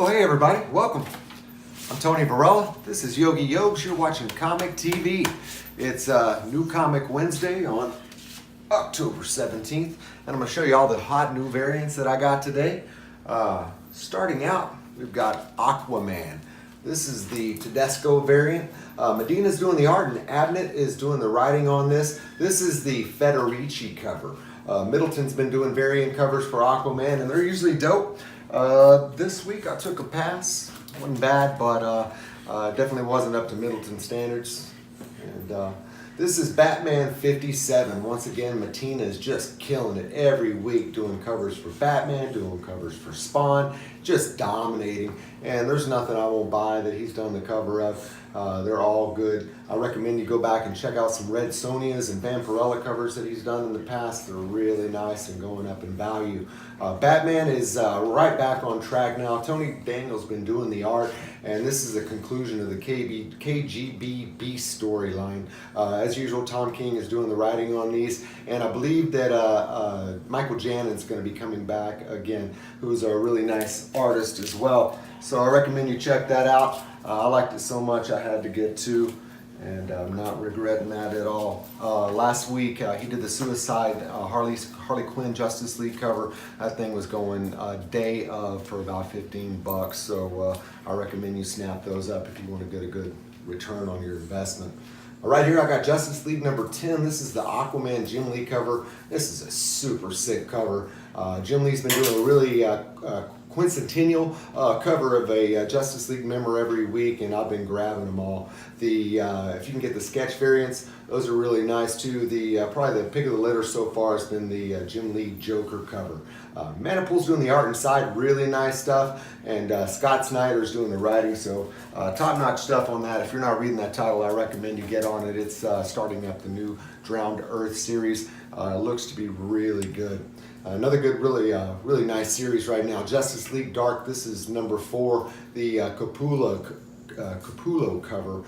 Well, hey everybody, welcome. I'm Tony Varela. This is Yogi Yogs. You're watching Comic TV. It's New Comic Wednesday on October 17th, and I'm going to show you all the hot new variants that I got today. Starting out, we've got Aquaman. This is the Tedesco variant. Medina's doing the art and Abnett is doing the writing on this. This is the Federici cover. Middleton's been doing variant covers for Aquaman, and they're usually dope. This week I took a pass. Wasn't bad, but definitely wasn't up to Middleton standards. And this is Batman 57. Once again, Mattina is just killing it every week, doing covers for Batman, doing covers for Spawn, just dominating. And there's nothing I won't buy that he's done the cover of. They're all good. I recommend you go back and check out some Red Sonjas and Vampirella covers that he's done in the past. They're really nice and going up in value. Batman is right back on track now. Tony Daniel's been doing the art, and this is a conclusion of the KGB Beast storyline. As usual, Tom King is doing the writing on these, and I believe that Michael Janon's going to be coming back again, who's a really nice artist as well. So I recommend you check that out. I liked it so much I had to get two, and I'm not regretting that at all. Last week he did the Suicide Harley Quinn Justice League cover. That thing was going day of for about 15 bucks. So I recommend you snap those up if you want to get a good return on your investment. Right here I got Justice League number 10. This is the Aquaman Jim Lee cover. This is a super sick cover. Jim Lee's been doing a really quincentennial cover of a Justice League member every week, and I've been grabbing them all. If you can get the sketch variants, those are really nice too. Probably the pick of the litter so far has been the Jim Lee Joker cover. Manipool's doing the art inside, really nice stuff, and Scott Snyder's doing the writing, so top-notch stuff on that. If you're not reading that title, I recommend you get on it. It's starting up the new Drowned Earth series. It looks to be really good. Another good, really nice series right now, Justice League Dark. This is number 4, the Capullo cover.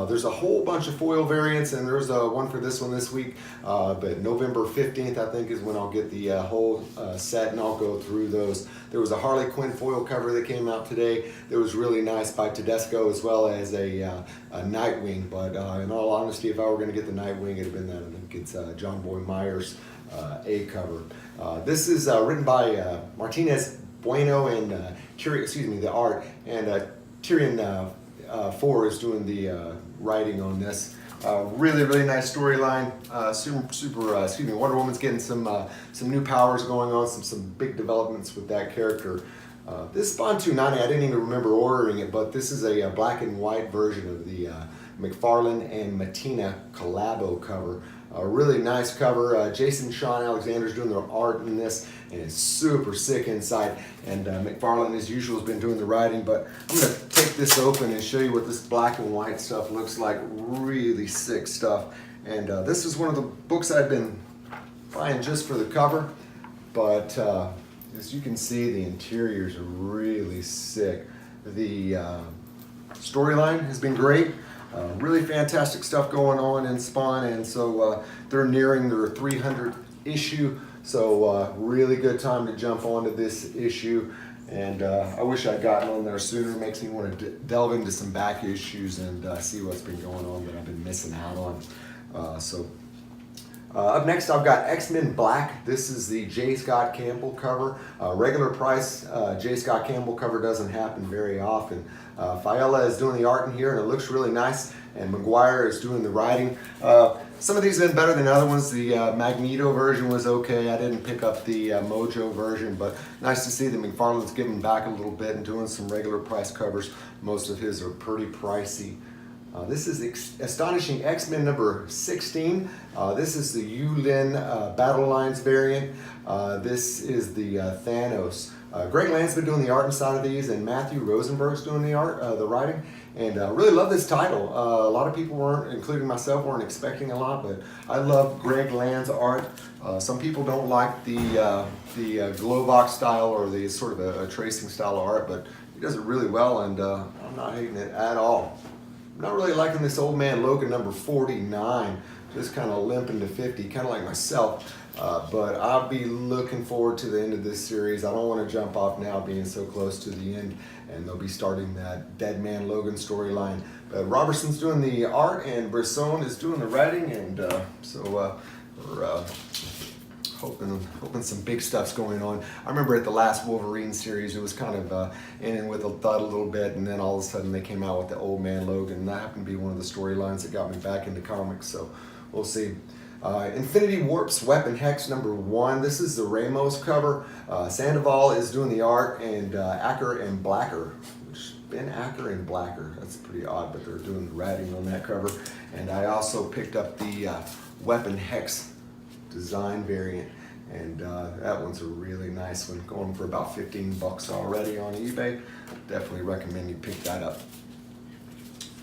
There's a whole bunch of foil variants, and there's one for this one this week. But November 15th, I think, is when I'll get the whole set, and I'll go through those. There was a Harley Quinn foil cover that came out today that was really nice by Tedesco, as well as a Nightwing. But in all honesty, if I were going to get the Nightwing, it'd have been that. I think it's John Boy Myers A cover. This is written by Martinez Bueno and the art, and Tyrion 4 is doing the writing on this. Really nice storyline. Wonder Woman's getting some new powers going on, some big developments with that character. This Spawn 290, I didn't even remember ordering it, but this is a black and white version of the McFarlane and Mattina collabo cover. A really nice cover. Jason Sean Alexander's doing the art in this, and it's super sick inside. And McFarlane, as usual, has been doing the writing. But I'm going to take this open and show you what this black and white stuff looks like. Really sick stuff. And this is one of the books I've been buying just for the cover. But as you can see, the interiors are really sick. The storyline has been great. Really fantastic stuff going on in Spawn, and so they're nearing their 300th issue, so really good time to jump onto this issue, and I wish I'd gotten on there sooner. It makes me want to delve into some back issues and see what's been going on that I've been missing out on. Up next, I've got X-Men Black. This is the J. Scott Campbell cover. Regular price J. Scott Campbell cover doesn't happen very often. Faella is doing the art in here, and it looks really nice, and McGuire is doing the writing. Some of these have been better than other ones. The Magneto version was okay. I didn't pick up the Mojo version, but nice to see that McFarlane's giving back a little bit and doing some regular price covers. Most of his are pretty pricey. This is Astonishing X-Men number 16. This is the Yulin Battle Lines variant. This is the Thanos. Greg Land's been doing the art inside of these, and Matthew Rosenberg's doing the art, the writing. And really love this title. A lot of people weren't, including myself, weren't expecting a lot, but I love Greg Land's art. Some people don't like the Globox style or the sort of a tracing style of art, but he does it really well, and I'm not hating it at all. I'm not really liking this Old Man Logan number 49, just kind of limping to 50, kind of like myself. But I'll be looking forward to the end of this series. I don't want to jump off now, being so close to the end, and they'll be starting that Dead Man Logan storyline. But Robertson's doing the art, and Bresson is doing the writing, and so we're hoping some big stuff's going on. I remember at the last Wolverine series, it was kind of ending with a thud a little bit, and then all of a sudden they came out with the Old Man Logan, and that happened to be one of the storylines that got me back into comics, so we'll see. Infinity Warp's Weapon Hex #1. This is the Ramos cover. Sandoval is doing the art, and Acker and Blacker. Ben Acker and Blacker. That's pretty odd, but they're doing the writing on that cover. And I also picked up the Weapon Hex design variant, and that one's a really nice one, going for about $15 already on eBay. Definitely recommend you pick that up.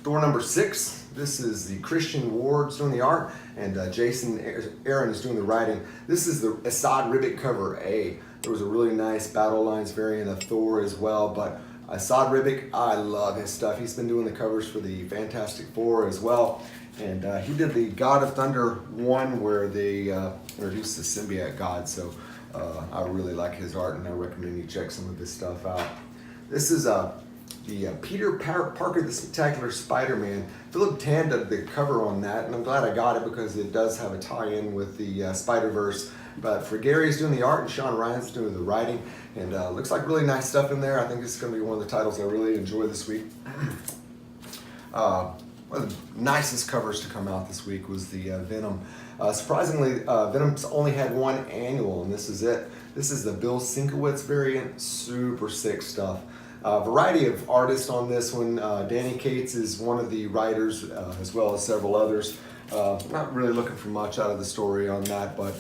Thor #6. This is the Christian Ward's doing the art, and Jason Aaron is doing the writing. This is the Assad Ribic cover A. There was a really nice Battle Lines variant of Thor as well, but Assad Ribic, I love his stuff. He's been doing the covers for the Fantastic Four as well, and he did the God of Thunder one where they introduced the symbiote god, so I really like his art, and I recommend you check some of his stuff out. This is the Peter Parker, the Spectacular Spider-Man. Philip Tan did the cover on that, and I'm glad I got it because it does have a tie-in with the Spider-Verse. But for Gary's doing the art and Sean Ryan's doing the writing, and looks like really nice stuff in there. I think it's going to be one of the titles I really enjoy this week. One of the nicest covers to come out this week was the Venom. Surprisingly, Venom's only had one annual, and this is it. This is the Bill Sienkiewicz variant. Super sick stuff. Variety of artists on this one. Danny Cates is one of the writers, as well as several others. Not really looking for much out of the story on that, but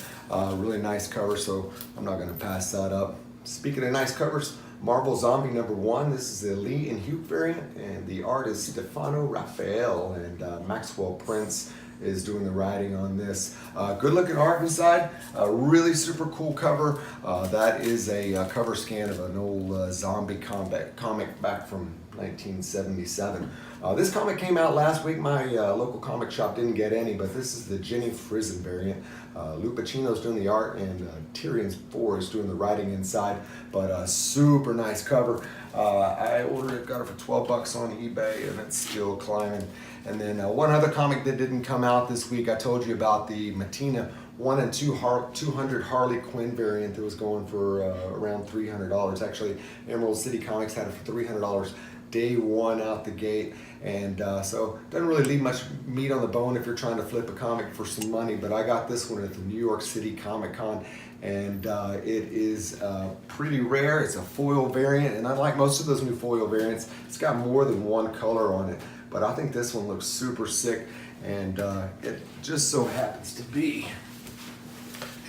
really nice cover, so I'm not going to pass that up. Speaking of nice covers, Marvel Zombie #1. This is the Lee and Hugh variant, and the art is Stefano Raphael, and Maxwell Prince is doing the writing on this. Good looking art inside, really super cool cover. That is a cover scan of an old zombie comic back from 1977. This comic came out last week. My local comic shop didn't get any, but this is the Jenny Frison variant. Lou Pacino's doing the art, and Tyrion Four is doing the writing inside, but super nice cover. I ordered it, got it for $12 on eBay, and it's still climbing. And then one other comic that didn't come out this week, I told you about the Matina 1 and 200 Harley Quinn variant that was going for around $300. Actually, Emerald City Comics had it for $300 day one out the gate, and so doesn't really leave much meat on the bone if you're trying to flip a comic for some money. But I got this one at the New York City Comic Con, and it is pretty rare. It's a foil variant, and unlike most of those new foil variants, it's got more than one color on it. But I think this one looks super sick, and it just so happens to be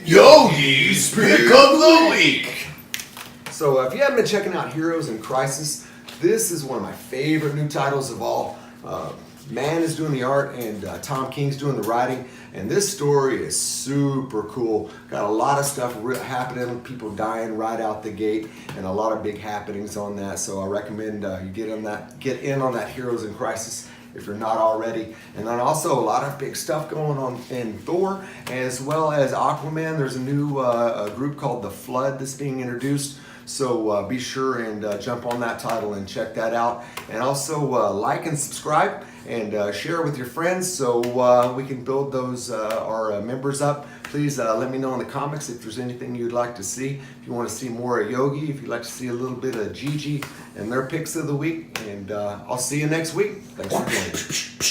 Yogi's Pick of the Week. So if you haven't been checking out Heroes in Crisis, this is one of my favorite new titles of all. Man is doing the art, and Tom King's doing the writing, and this story is super cool. Got a lot of stuff happening, people dying right out the gate, and a lot of big happenings on that. So I recommend you get in on that Heroes in Crisis if you're not already. And then also a lot of big stuff going on in Thor, as well as Aquaman. There's a new group called The Flood that's being introduced. So be sure and jump on that title and check that out. And also like and subscribe and share with your friends so we can build those our members up. Please let me know in the comments if there's anything you'd like to see. If you want to see more of Yogi, if you'd like to see a little bit of Gigi and their picks of the week. And I'll see you next week. Thanks for joining.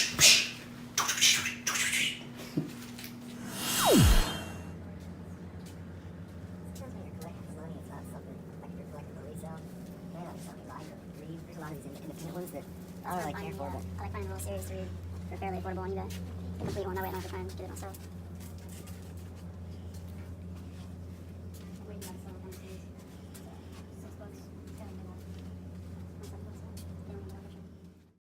I don't really care for, but I like finding a little series to read. They're fairly affordable on eBay. The complete one, that way I don't have to try and get it myself.